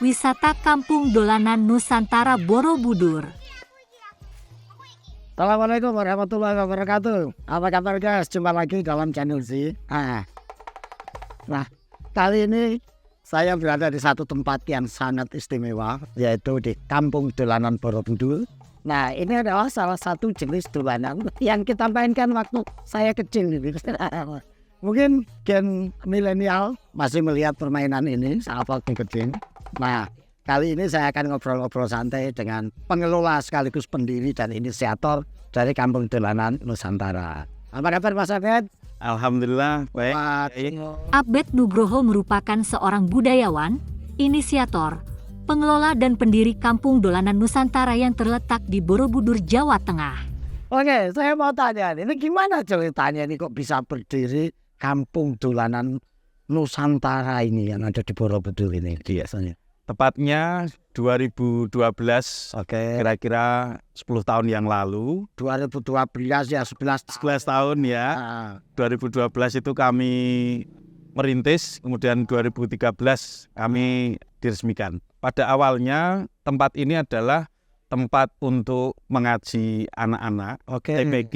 wisata Kampung Dolanan Nusantara Borobudur. Assalamualaikum warahmatullahi wabarakatuh. Apa kabar guys? Jumpa lagi dalam channel Z. Nah, kali ini saya berada di satu tempat yang sangat istimewa, yaitu di Kampung Dolanan Borobudur. Nah, ini adalah salah satu jenis dolanan yang kita mainkan waktu saya kecil. Mungkin gen milenial masih melihat permainan ini saat waktu kecil. Nah, kali ini saya akan ngobrol-ngobrol santai dengan pengelola sekaligus pendiri dan inisiator dari Kampung Dolanan Nusantara. Apa kabar Mas Abed? Alhamdulillah, baik. Abed Nugroho merupakan seorang budayawan, inisiator, pengelola dan pendiri Kampung Dolanan Nusantara yang terletak di Borobudur, Jawa Tengah. Oke, saya mau tanya ini gimana ceritanya ini kok bisa berdiri Kampung Dolanan Nusantara ini yang ada di Borobudur ini biasanya? Tepatnya 2012, kira-kira 10 tahun yang lalu. 2012 ya, 11 tahun ya. 2012 itu kami merintis, kemudian 2013 kami diresmikan. Pada awalnya tempat ini adalah tempat untuk mengaji anak-anak, TPQ,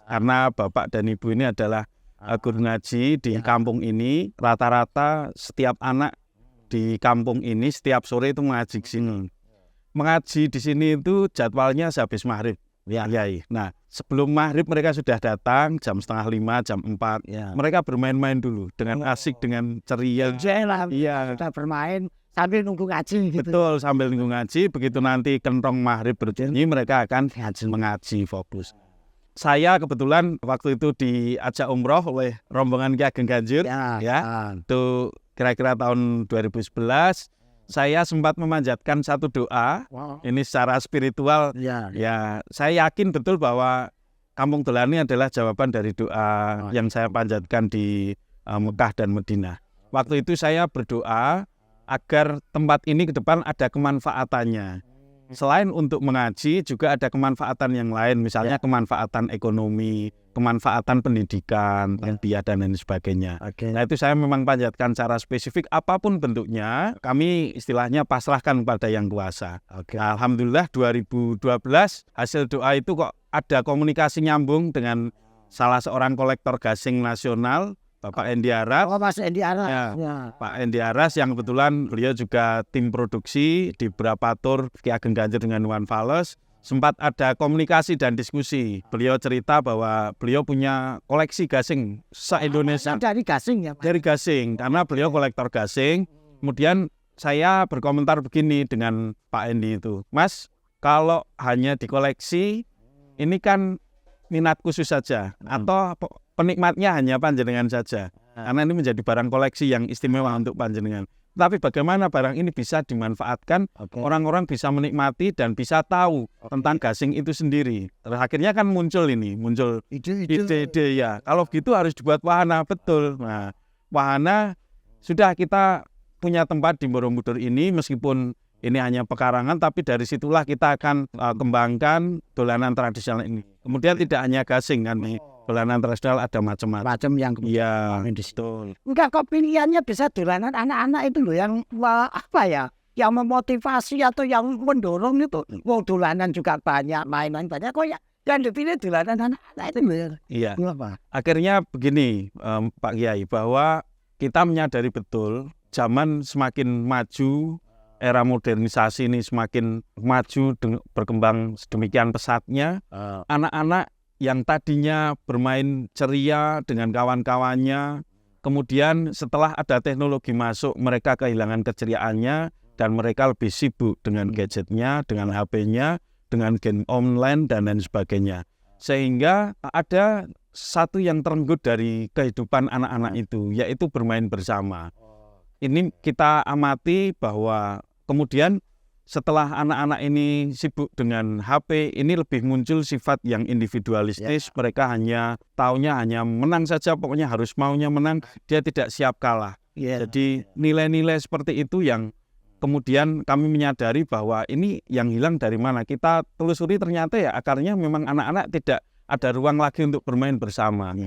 karena bapak dan ibu ini adalah guru ngaji di kampung ini. Rata-rata setiap anak di kampung ini setiap sore itu mengaji di sini. Mengaji di sini itu jadwalnya sehabis maghrib. Nah, sebelum maghrib mereka sudah datang jam 4:30, jam 4. Mereka bermain-main dulu dengan asik, dengan ceria. Kita bermain sambil nunggu ngaji gitu. Betul, sambil nunggu ngaji. Begitu nanti kentong maghrib berbunyi, mereka akan mengaji fokus. Saya kebetulan waktu itu diajak umroh oleh rombongan Ki Ageng Ganjur. Itu kira-kira tahun 2011. Saya sempat memanjatkan satu doa. Ini secara spiritual. Saya yakin betul bahwa Kampung Dolanan ini adalah jawaban dari doa yang saya panjatkan di Mekah dan Madinah. Waktu itu saya berdoa agar tempat ini ke depan ada kemanfaatannya. Selain untuk mengaji, juga ada kemanfaatan yang lain, misalnya kemanfaatan ekonomi, kemanfaatan pendidikan, tarbiyah dan lain sebagainya. Nah, itu saya memang panjatkan secara spesifik, apapun bentuknya, kami istilahnya pasrahkan kepada yang kuasa. Nah, alhamdulillah 2012 hasil doa itu kok ada komunikasi nyambung dengan salah seorang kolektor gasing nasional, Bapak Endi Aras. Mas Endi Aras. Pak Endi Aras yang kebetulan beliau juga tim produksi di beberapa tour Ki Ageng Ganjur dengan Iwan Fals. Sempat ada komunikasi dan diskusi. Beliau cerita bahwa beliau punya koleksi gasing se-Indonesia. Dari gasing ya? Dari gasing, karena beliau kolektor gasing. Kemudian saya berkomentar begini dengan Pak Endi itu. Mas, kalau hanya dikoleksi, ini kan minat khusus saja. Atau penikmatnya hanya panjenengan saja, karena ini menjadi barang koleksi yang istimewa untuk panjenengan. Tapi bagaimana barang ini bisa dimanfaatkan, orang-orang bisa menikmati dan bisa tahu tentang gasing itu sendiri. Terus akhirnya kan muncul ide-ide ya. Kalau begitu harus dibuat wahana, betul. Nah, wahana sudah kita punya tempat di Borobudur ini, meskipun ini hanya pekarangan, tapi dari situlah kita akan kembangkan dolanan tradisional ini. Kemudian tidak hanya gasing kan nih. Dolanan tradisional ada macam-macam yang betul. Enggak, kok pilihannya bisa dolanan anak-anak itu loh yang yang memotivasi atau yang mendorong itu. Dolanan juga banyak, mainan banyak, kok ya yang dipilih dolanan anak-anak itu loh. Iya. Akhirnya begini Pak Kiai, bahwa kita menyadari betul zaman semakin maju, era modernisasi ini semakin maju, berkembang sedemikian pesatnya. Anak-anak yang tadinya bermain ceria dengan kawan-kawannya, kemudian setelah ada teknologi masuk, mereka kehilangan keceriaannya dan mereka lebih sibuk dengan gadgetnya, dengan HP-nya, dengan game online dan lain sebagainya. Sehingga ada satu yang terenggut dari kehidupan anak-anak itu, yaitu bermain bersama. Ini kita amati bahwa kemudian setelah anak-anak ini sibuk dengan HP, ini lebih muncul sifat yang individualistis. Mereka taunya hanya menang saja, pokoknya harus maunya menang, dia tidak siap kalah. Jadi nilai-nilai seperti itu yang kemudian kami menyadari bahwa ini yang hilang dari mana. Kita telusuri ternyata ya akarnya memang anak-anak tidak ada ruang lagi untuk bermain bersama.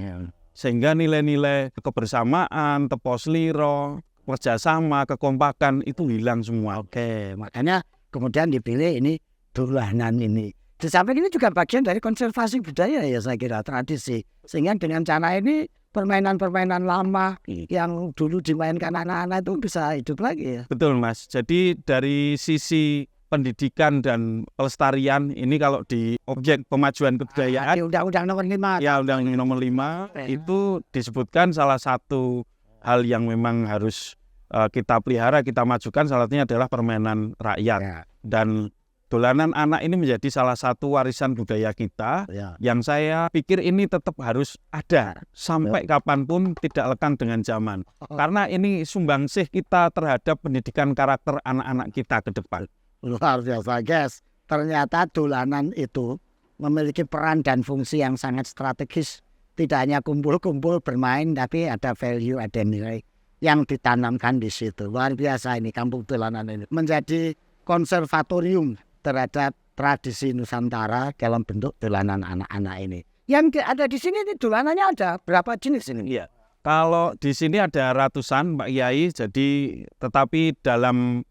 Sehingga nilai-nilai kebersamaan, tepos liro, kerjasama, kekompakan itu hilang semua. Oke, makanya kemudian dipilih ini dolanan ini. Di samping ini juga bagian dari konservasi budaya ya saya kira, tradisi. Sehingga dengan cara ini permainan-permainan lama yang dulu dimainkan anak-anak itu bisa hidup lagi ya. Betul Mas. Jadi dari sisi pendidikan dan pelestarian ini kalau di objek pemajuan kebudayaan Di Undang-Undang Nomor 5. ya Undang-Undang Nomor 5 itu disebutkan salah satu hal yang memang harus kita pelihara, kita majukan salah satunya adalah permainan rakyat. Ya. Dan dolanan anak ini menjadi salah satu warisan budaya kita Ya. yang saya pikir ini tetap harus ada sampai kapanpun, tidak lekang dengan zaman. Karena ini sumbangsih kita terhadap pendidikan karakter anak-anak kita ke depan. Luar biasa guys. Ternyata dolanan itu memiliki peran dan fungsi yang sangat strategis. Tidak hanya kumpul-kumpul bermain, tapi ada value, ada nilai yang ditanamkan di situ. Luar biasa ini kampung dolanan ini. Menjadi konservatorium terhadap tradisi Nusantara dalam bentuk dolanan anak-anak ini. Yang ada di sini ini dolanannya ada berapa jenis ini? Iya. Kalau di sini ada ratusan Pak Kiai, jadi tetapi dalam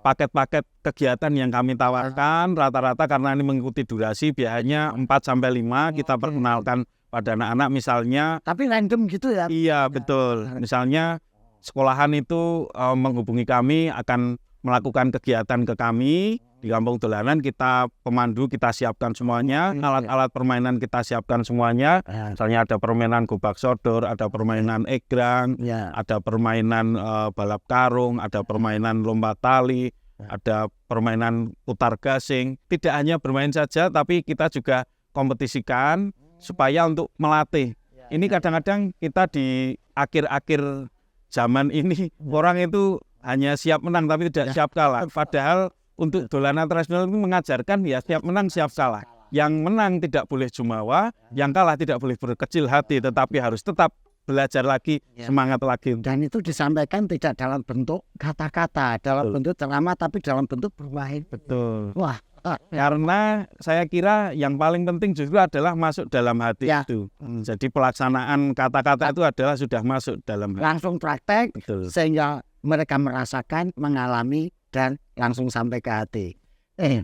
paket-paket kegiatan yang kami tawarkan rata-rata karena ini mengikuti durasi biayanya 4-5 kita perkenalkan pada anak-anak misalnya. Tapi random gitu ya? Iya betul. Misalnya sekolahan itu menghubungi kami akan melakukan kegiatan ke kami di kampung dolanan, kita pemandu kita siapkan semuanya, alat-alat permainan kita siapkan semuanya. Misalnya ada permainan gobak sodor, ada permainan egrang, ada permainan balap karung, ada permainan lomba tali, ada permainan putar gasing. Tidak hanya bermain saja, tapi kita juga kompetisikan supaya untuk melatih. Ini kadang-kadang kita di akhir-akhir zaman ini orang itu hanya siap menang tapi tidak siap kalah. Padahal untuk dolanan tradisional itu mengajarkan ya siap menang siap kalah. Yang menang tidak boleh jumawa, yang kalah tidak boleh berkecil hati, tetapi harus tetap belajar lagi, semangat lagi. Dan itu disampaikan tidak dalam bentuk kata-kata, dalam bentuk ceramah, tapi dalam bentuk bermain. Betul. Wah, karena saya kira yang paling penting justru adalah masuk dalam hati itu. Jadi pelaksanaan kata-kata itu adalah sudah masuk dalam hati. Langsung praktek, sehingga mereka merasakan, mengalami, dan langsung sampai ke hati.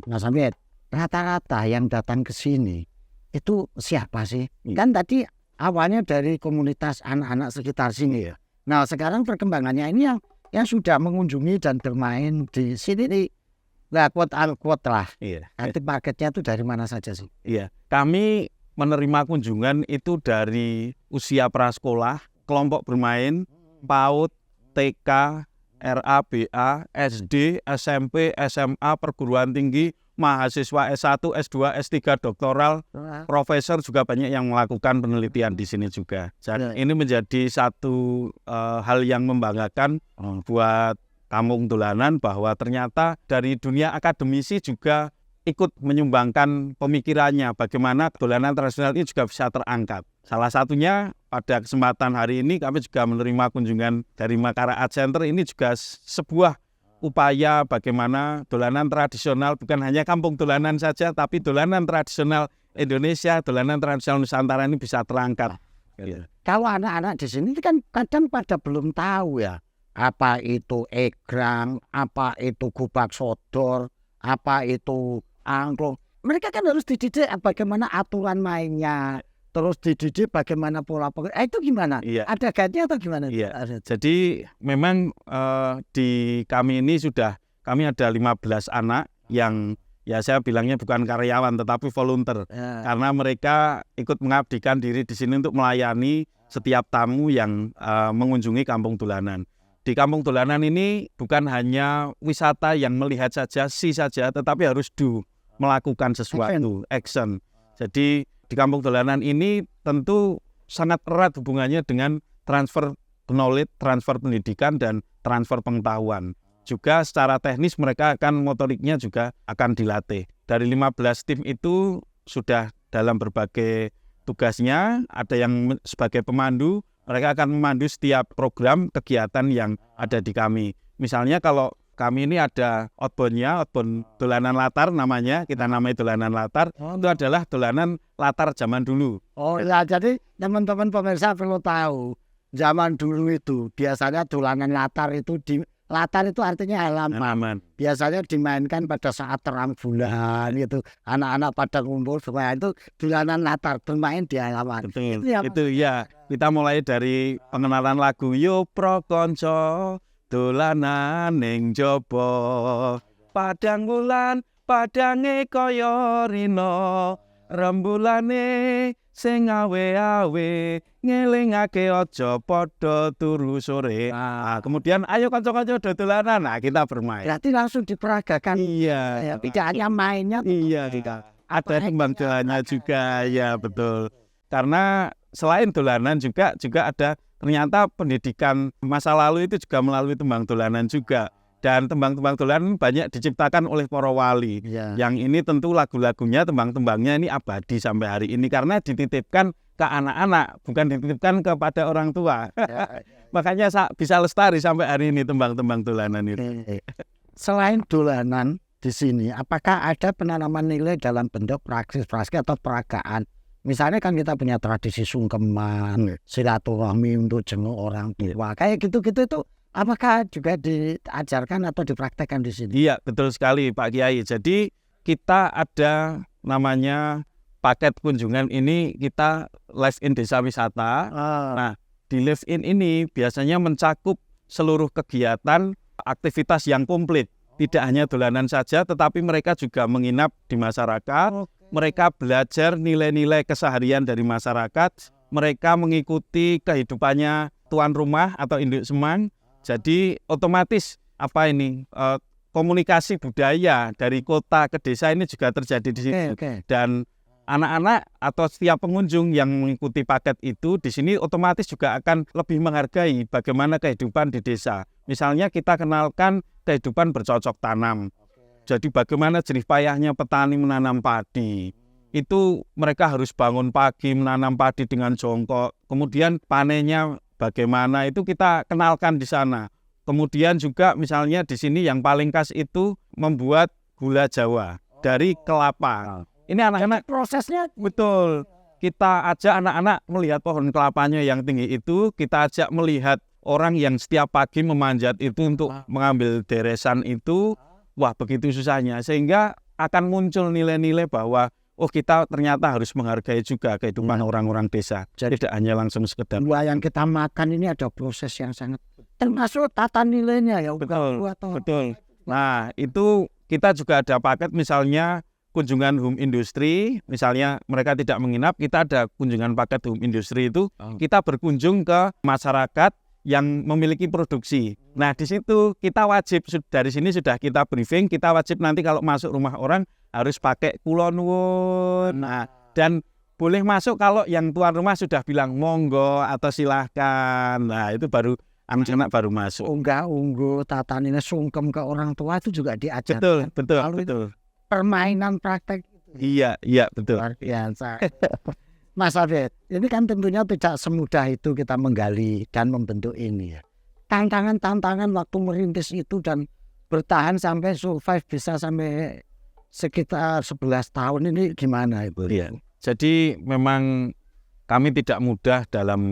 Mas Hamid, rata-rata yang datang ke sini itu siapa sih? Kan tadi awalnya dari komunitas anak-anak sekitar sini ya. Nah sekarang perkembangannya ini yang sudah mengunjungi dan bermain di sini nih. Nah quote lah. Nanti marketnya itu dari mana saja sih? Iya, kami menerima kunjungan itu dari usia prasekolah, kelompok bermain, PAUD, TK, RABA, SD, SMP, SMA, perguruan tinggi, mahasiswa S1, S2, S3, doktoral, profesor juga banyak yang melakukan penelitian di sini juga. Jadi ini menjadi satu hal yang membanggakan buat kampung dolanan bahwa ternyata dari dunia akademisi juga ikut menyumbangkan pemikirannya bagaimana dolanan tradisional ini juga bisa terangkat. Salah satunya pada kesempatan hari ini kami juga menerima kunjungan dari Makara Art Center. Ini juga sebuah upaya bagaimana dolanan tradisional bukan hanya kampung dolanan saja, tapi dolanan tradisional Indonesia, dolanan tradisional Nusantara ini bisa terangkat. Kalau anak-anak di sini kan kadang pada belum tahu ya, apa itu egrang, apa itu gobak sodor, apa itu angklung. Mereka kan harus dididik bagaimana aturan mainnya, terus dididik bagaimana pola itu gimana? Ada guide-nya atau gimana? Jadi memang di kami ini kami ada 15 anak yang ya saya bilangnya bukan karyawan tetapi volunteer. Karena mereka ikut mengabdikan diri di sini untuk melayani setiap tamu yang mengunjungi kampung dolanan. Di kampung dolanan ini bukan hanya wisata yang melihat saja, saja, tetapi harus melakukan sesuatu, action. Jadi di kampung dolanan ini tentu sangat erat hubungannya dengan transfer knowledge, transfer pendidikan, dan transfer pengetahuan. Juga secara teknis mereka akan motoriknya juga akan dilatih. Dari 15 tim itu sudah dalam berbagai tugasnya, ada yang sebagai pemandu, mereka akan memandu setiap program kegiatan yang ada di kami. Misalnya kalau kami ini ada outbound-nya, outbound dolanan latar namanya, kita namai dolanan latar, itu adalah dolanan latar zaman dulu. Oh ya, jadi teman-teman pemirsa perlu tahu, zaman dulu itu biasanya dolanan latar itu latar itu artinya halaman. Biasanya dimainkan pada saat terang bulan gitu. Anak-anak pada ngumpul semua itu dolanan latar bermain di halaman. Betul. Itu ya. Kita mulai dari pengenalan lagu Yo Pro Konco dolanan ning jaba. Padang wulan padange kaya rina. Rembulane sing awe-awe ngelingake aja padha turu sore. Kemudian ayo kanca-kanca dolanan. Nah, kita bermain. Berarti langsung diperagakan. Iya. Tidak hanya mainnya. Iya, ada tembang dolannya juga, ya betul. Karena selain dolanan juga ada ternyata pendidikan masa lalu itu juga melalui tembang dolanan juga. Dan tembang-tembang dolanan banyak diciptakan oleh para wali. Yang ini tentu lagu-lagunya, tembang-tembangnya ini abadi sampai hari ini karena dititipkan ke anak-anak, bukan dititipkan kepada orang tua. Makanya bisa lestari sampai hari ini tembang-tembang dolanan itu. Selain dolanan di sini, apakah ada penanaman nilai dalam bentuk praksis-praksis atau peragaan? Misalnya kan kita punya tradisi sungkeman, silaturahmi untuk jenguk orang tua, kayak gitu-gitu itu. Apakah juga diajarkan atau dipraktekkan di sini? Iya, betul sekali Pak Kiai. Jadi kita ada namanya paket kunjungan ini kita live in desa wisata. Nah, di live in ini biasanya mencakup seluruh kegiatan, aktivitas yang komplit. Tidak hanya dolanan saja, tetapi mereka juga menginap di masyarakat. Mereka belajar nilai-nilai keseharian dari masyarakat. Mereka mengikuti kehidupannya tuan rumah atau induk semang. Jadi otomatis komunikasi budaya dari kota ke desa ini juga terjadi di sini. Dan anak-anak atau setiap pengunjung yang mengikuti paket itu di sini otomatis juga akan lebih menghargai bagaimana kehidupan di desa. Misalnya kita kenalkan kehidupan bercocok tanam. Jadi bagaimana jerih payahnya petani menanam padi. Itu mereka harus bangun pagi menanam padi dengan jongkok. Kemudian panennya bagaimana itu kita kenalkan di sana. Kemudian juga misalnya di sini yang paling khas itu membuat gula Jawa dari kelapa. Ini anak-anak prosesnya betul. Kita ajak anak-anak melihat pohon kelapanya yang tinggi itu, kita ajak melihat orang yang setiap pagi memanjat itu untuk mengambil deresan itu. Wah, begitu susahnya sehingga akan muncul nilai-nilai bahwa kita ternyata harus menghargai juga kehidupan orang-orang desa. Jadi tidak hanya langsung sekedar. Buah yang kita makan ini ada proses yang sangat termasuk tata nilainya ya. Betul. Nah, itu kita juga ada paket misalnya kunjungan home industry. Misalnya mereka tidak menginap, kita ada kunjungan paket home industry itu. Kita berkunjung ke masyarakat yang memiliki produksi. Nah, di situ kita wajib, dari sini sudah kita briefing, kita wajib nanti kalau masuk rumah orang harus pakai kula nuwun. Nah, dan boleh masuk kalau yang tuan rumah sudah bilang monggo atau silahkan. Nah, itu baru anak-anak baru masuk. Unggah-ungguh tatanine sungkem ke orang tua itu juga diajarkan. Betul. Permainan praktek. Iya, betul. Luar biasa. Mas Afid, ini kan tentunya tidak semudah itu kita menggali dan membentuk ini ya. Tantangan-tantangan waktu merintis itu dan bertahan sampai survive bisa sampai sekitar 11 tahun ini gimana Ibu? Iya. Jadi memang kami tidak mudah dalam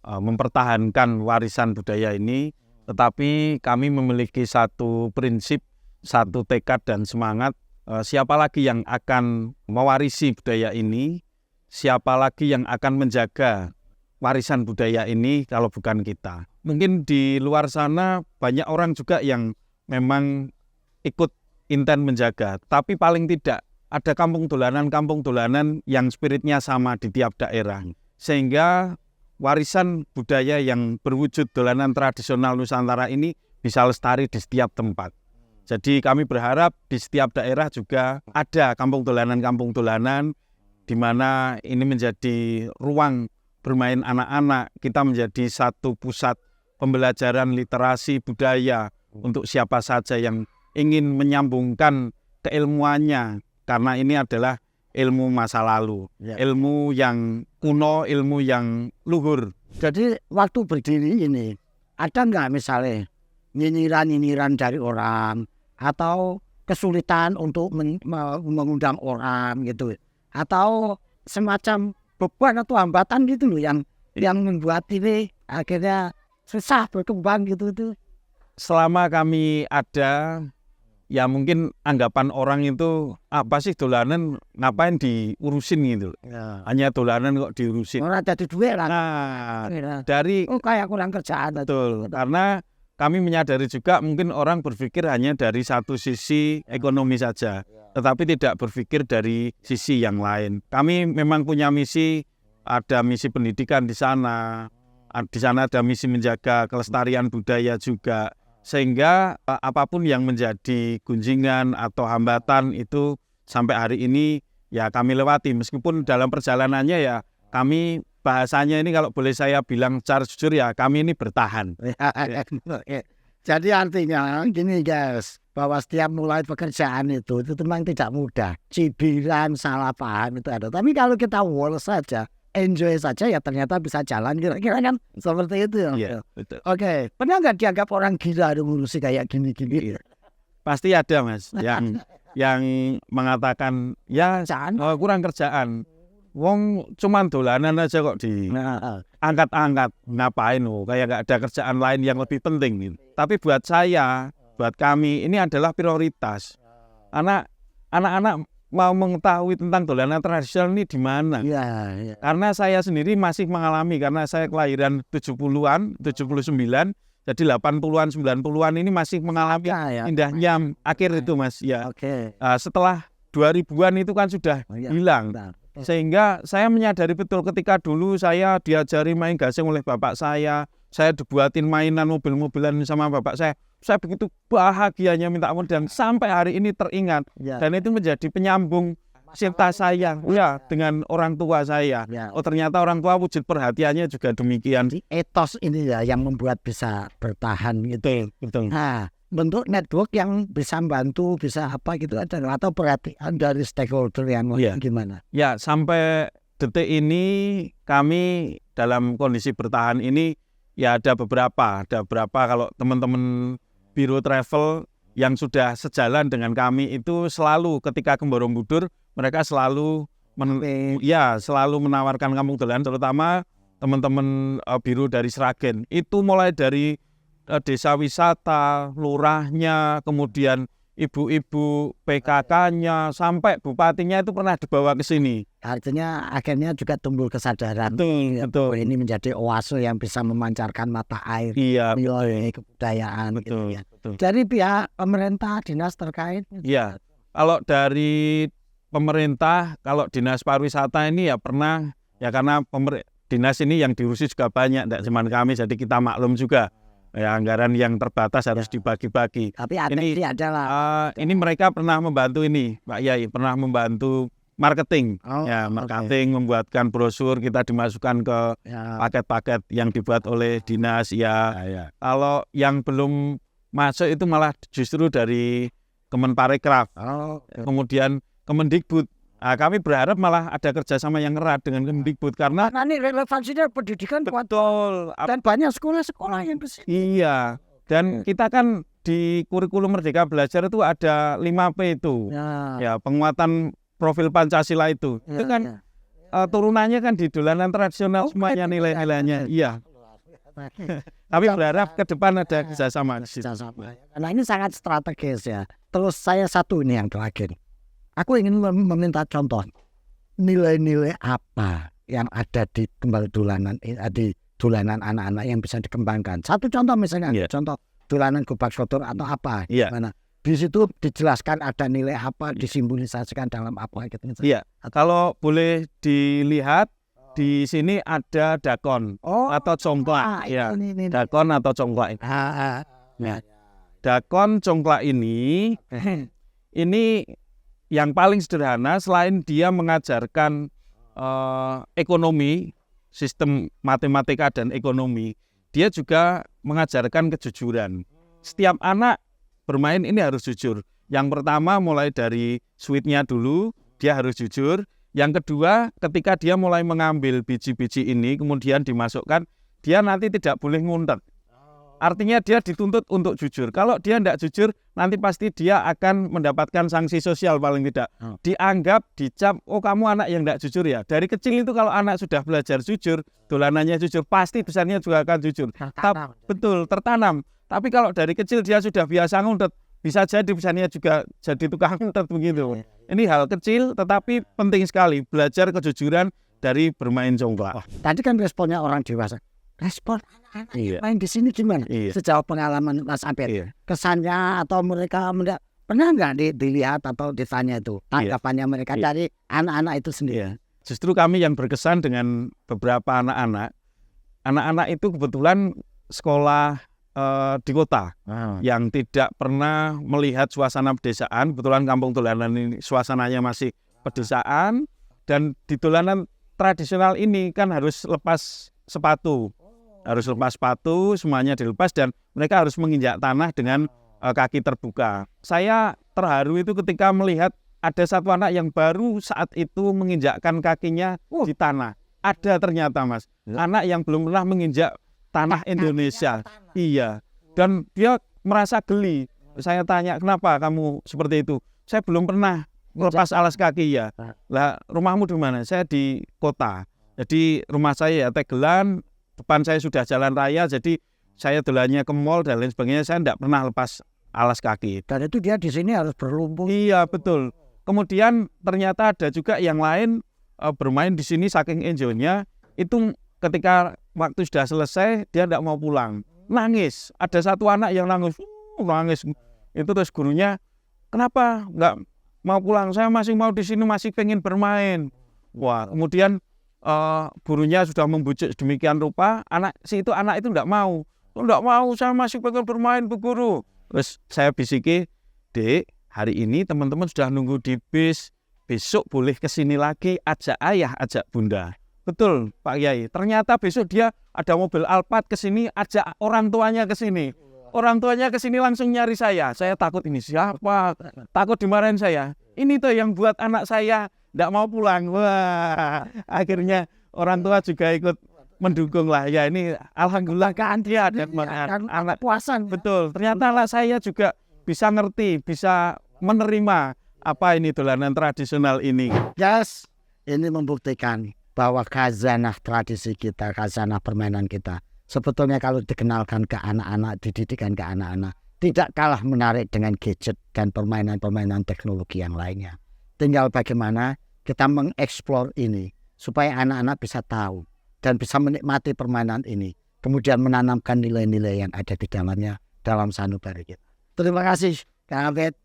mempertahankan warisan budaya ini, tetapi kami memiliki satu prinsip, satu tekad dan semangat. Siapa lagi yang akan mewarisi budaya ini? Siapa lagi yang akan menjaga warisan budaya ini kalau bukan kita? Mungkin di luar sana banyak orang juga yang memang ikut intent menjaga, tapi paling tidak ada kampung dolanan yang spiritnya sama di tiap daerah. Sehingga warisan budaya yang berwujud dolanan tradisional Nusantara ini bisa lestari di setiap tempat. Jadi kami berharap di setiap daerah juga ada kampung dolanan di mana ini menjadi ruang bermain anak-anak. Kita menjadi satu pusat pembelajaran literasi budaya untuk siapa saja yang ingin menyambungkan keilmuannya, karena ini adalah ilmu masa lalu, ilmu yang kuno, ilmu yang luhur. Jadi waktu berdiri ini ada nggak misalnya nyinyiran dari orang atau kesulitan untuk mengundang orang gitu, atau semacam beban atau hambatan gitu loh yang membuat ini akhirnya susah berkembang gitu tuh? Selama kami ada, ya mungkin anggapan orang itu apa sih dolanan ngapain diurusin gitu. Ya. Hanya dolanan kok diurusin. Orang jadi duit lah. Nah, dari Oh kayak kurang kerjaan. betul, karena kami menyadari juga mungkin orang berpikir hanya dari satu sisi ekonomi saja, tetapi tidak berpikir dari sisi yang lain. Kami memang punya misi, ada misi pendidikan di sana. Di sana ada misi menjaga kelestarian budaya juga. Sehingga apapun yang menjadi gunjingan atau hambatan itu sampai hari ini ya kami lewati. Meskipun dalam perjalanannya ya kami bahasanya ini kalau boleh saya bilang secara jujur ya kami ini bertahan. Jadi artinya gini guys, bahwa setiap mulai pekerjaan itu memang tidak mudah. Cibiran, salah paham itu ada. Tapi kalau kita wall saja, enjoy saja ya ternyata bisa jalan kira-kira kan seperti itu ya. Iya, betul. Oke, pernah nggak dianggap orang gila ngurusi kayak gini-gini? Pasti ada Mas yang mengatakan ya kurang kerjaan. Wong cuman dolanan aja kok angkat-angkat, ngapain kayak nggak ada kerjaan lain yang lebih penting gitu. Tapi buat saya, buat kami ini adalah prioritas. Anak-anak mau mengetahui tentang dolanan tradisional ini di mana. Iya. Karena saya sendiri masih mengalami, karena saya kelahiran 70-an, 79, jadi 80-an, 90-an ini masih mengalami indahnya akhir itu Mas. Ya. Oke. Setelah 2000-an itu kan sudah hilang. Sehingga saya menyadari betul ketika dulu saya diajari main gasing oleh bapak saya dibuatin mainan mobil-mobilan sama bapak saya begitu bahagianya minta ampun dan sampai hari ini teringat dan itu menjadi penyambung cinta saya dengan orang tua saya. Oh ternyata orang tua wujud perhatiannya juga demikian. Etos ini ya yang membuat bisa bertahan gitu. Betul. Nah, bentuk network yang bisa membantu, bisa apa gitu atau perhatian dari stakeholder yang gimana? Ya, sampai detik ini kami dalam kondisi bertahan ini ya ada beberapa kalau teman-teman Biro Travel yang sudah sejalan dengan kami itu selalu ketika ke Borobudur mereka selalu selalu menawarkan kampung dolanan, terutama teman-teman Biro dari Sragen. Itu mulai dari desa wisata, lurahnya, kemudian ibu-ibu PKK-nya, sampai bupatinya itu pernah dibawa ke sini. Artinya akhirnya juga tumbuh kesadaran. Betul. Ini menjadi oase yang bisa memancarkan mata air, nilai kebudayaan. Betul. Dari pihak pemerintah, dinas terkait. Iya. Kalau dari pemerintah, kalau dinas pariwisata ini ya pernah, ya karena dinas ini yang diurusi juga banyak, tidak cuma kami, jadi kita maklum juga. Ya, anggaran yang terbatas harus dibagi-bagi. Tapi ini adalah ini mereka pernah membantu ini, Pak Yai, pernah membantu marketing. Marketing membuatkan brosur, kita dimasukkan ke paket-paket yang dibuat oleh dinas Kalau yang belum masuk itu malah justru dari Kemenparekraf. Kemudian Kemendikbud. Kami berharap malah ada kerjasama yang erat dengan Kemendikbud karena ini relevansinya pendidikan betul dan banyak sekolah-sekolah yang besar. Iya, dan kita kan di kurikulum Merdeka Belajar itu ada 5P itu, penguatan profil Pancasila itu kan turunannya kan di dolanan tradisional semuanya nilai-nilainya. Iya. Tapi berharap ke depan ada kerjasama. Nah ini sangat strategis ya. Terus saya satu ini yang terakhir. Aku ingin meminta contoh nilai-nilai apa yang ada di kembali dolanan di dolanan anak-anak yang bisa dikembangkan. Satu contoh misalnya, contoh dolanan gobak sodor atau apa, mana di situ dijelaskan ada nilai apa, disimbolisasikan dalam apa gitu. Iya. Kalau boleh dilihat di sini ada dakon atau congklak, ini. Dakon atau congklak. Dakon congklak ini yang paling sederhana selain dia mengajarkan ekonomi, sistem matematika dan ekonomi, dia juga mengajarkan kejujuran. Setiap anak bermain ini harus jujur. Yang pertama mulai dari sweetnya dulu, dia harus jujur. Yang kedua, ketika dia mulai mengambil biji-biji ini, kemudian dimasukkan, dia nanti tidak boleh nguntet. Artinya dia dituntut untuk jujur. Kalau dia tidak jujur, nanti pasti dia akan mendapatkan sanksi sosial paling tidak. Dianggap, dicap, oh kamu anak yang tidak jujur ya. Dari kecil itu kalau anak sudah belajar jujur, dolanannya jujur, pasti besarnya juga akan jujur. Betul, tertanam. Tapi kalau dari kecil dia sudah biasa nguntet, bisa jadi besarnya juga jadi tukang nguntet begitu. Ini hal kecil tetapi penting sekali, belajar kejujuran dari bermain congklak. Tadi kan responnya orang dewasa. Respon anak-anak yang main di sini gimana? Sejauh pengalaman Mas Abed, kesannya atau mereka pernah nggak dilihat atau ditanya itu tanggapannya mereka dari anak-anak itu sendiri? Justru kami yang berkesan dengan beberapa anak-anak. Anak-anak itu kebetulan sekolah di kota yang tidak pernah melihat suasana pedesaan. Kebetulan Kampung Dolanan ini suasananya masih pedesaan, dan di dolanan tradisional ini kan harus lepas sepatu. Harus lepas sepatu, semuanya dilepas, dan mereka harus menginjak tanah dengan kaki terbuka. Saya terharu itu ketika melihat ada satu anak yang baru saat itu menginjakkan kakinya di tanah. Ada ternyata Mas, anak yang belum pernah menginjak tanah Indonesia. Iya, dan dia merasa geli. Saya tanya, kenapa kamu seperti itu? Saya belum pernah melepas alas kaki ya. Lah, rumahmu di mana? Saya di kota. Jadi rumah saya ya Tegelan, depan saya sudah jalan raya, jadi saya dolannya ke mall dan lain sebagainya, saya tidak pernah lepas alas kaki. Dan itu dia di sini harus berlumpur. Iya, betul. Kemudian ternyata ada juga yang lain bermain di sini saking enjoynya, itu ketika waktu sudah selesai dia tidak mau pulang, nangis. Ada satu anak yang nangis. Itu terus gurunya, kenapa nggak mau pulang? Saya masih mau di sini, masih pengen bermain. Wah, kemudian gurunya sudah membujuk demikian rupa, anak itu tidak mau. Tidak mau, saya masih pengen bermain, Bu Guru. Terus saya bisiki, Dek, hari ini teman-teman sudah nunggu di bis, besok boleh kesini lagi, ajak ayah, ajak bunda. Betul Pak Kiai, ternyata besok dia ada mobil Alphard kesini, ajak orang tuanya kesini. Orang tuanya kesini langsung nyari saya takut ini siapa, takut dimarahin saya. Ini tuh yang buat anak saya tidak mau pulang. Wah, akhirnya orang tua juga ikut mendukung lah. Ya ini alhamdulillah kan dia ada anak puasan. Betul. Ternyata lah saya juga bisa ngerti, bisa menerima apa ini dolanan tradisional ini. Yes, ini membuktikan bahwa khazanah tradisi kita, khazanah permainan kita, sebetulnya kalau dikenalkan ke anak-anak, dididikan ke anak-anak, tidak kalah menarik dengan gadget dan permainan-permainan teknologi yang lainnya. Tinggal bagaimana kita mengeksplor ini supaya anak-anak bisa tahu dan bisa menikmati permainan ini, kemudian menanamkan nilai-nilai yang ada di dalamnya dalam sanubari kita. Terima kasih Kang Abed,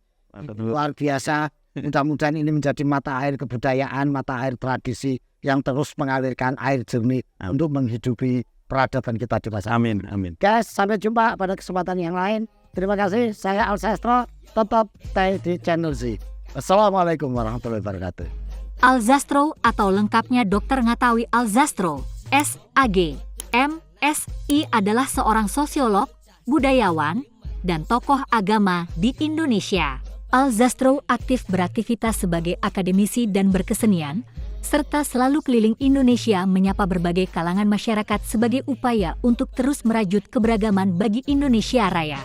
luar biasa. Mudah-mudahan ini menjadi mata air kebudayaan, mata air tradisi yang terus mengalirkan air jernih untuk menghidupi peradaban kita di masa. Amin, amin. Guys, sampai jumpa pada kesempatan yang lain. Terima kasih, saya Alzastro, tetap stay di channel Z. Assalamualaikum warahmatullahi wabarakatuh. Alzastro atau lengkapnya Dr. Ngatawi Alzastro, SAG, MSI adalah seorang sosiolog, budayawan, dan tokoh agama di Indonesia. Alzastro aktif beraktivitas sebagai akademisi dan berkesenian, serta selalu keliling Indonesia menyapa berbagai kalangan masyarakat sebagai upaya untuk terus merajut keberagaman bagi Indonesia Raya.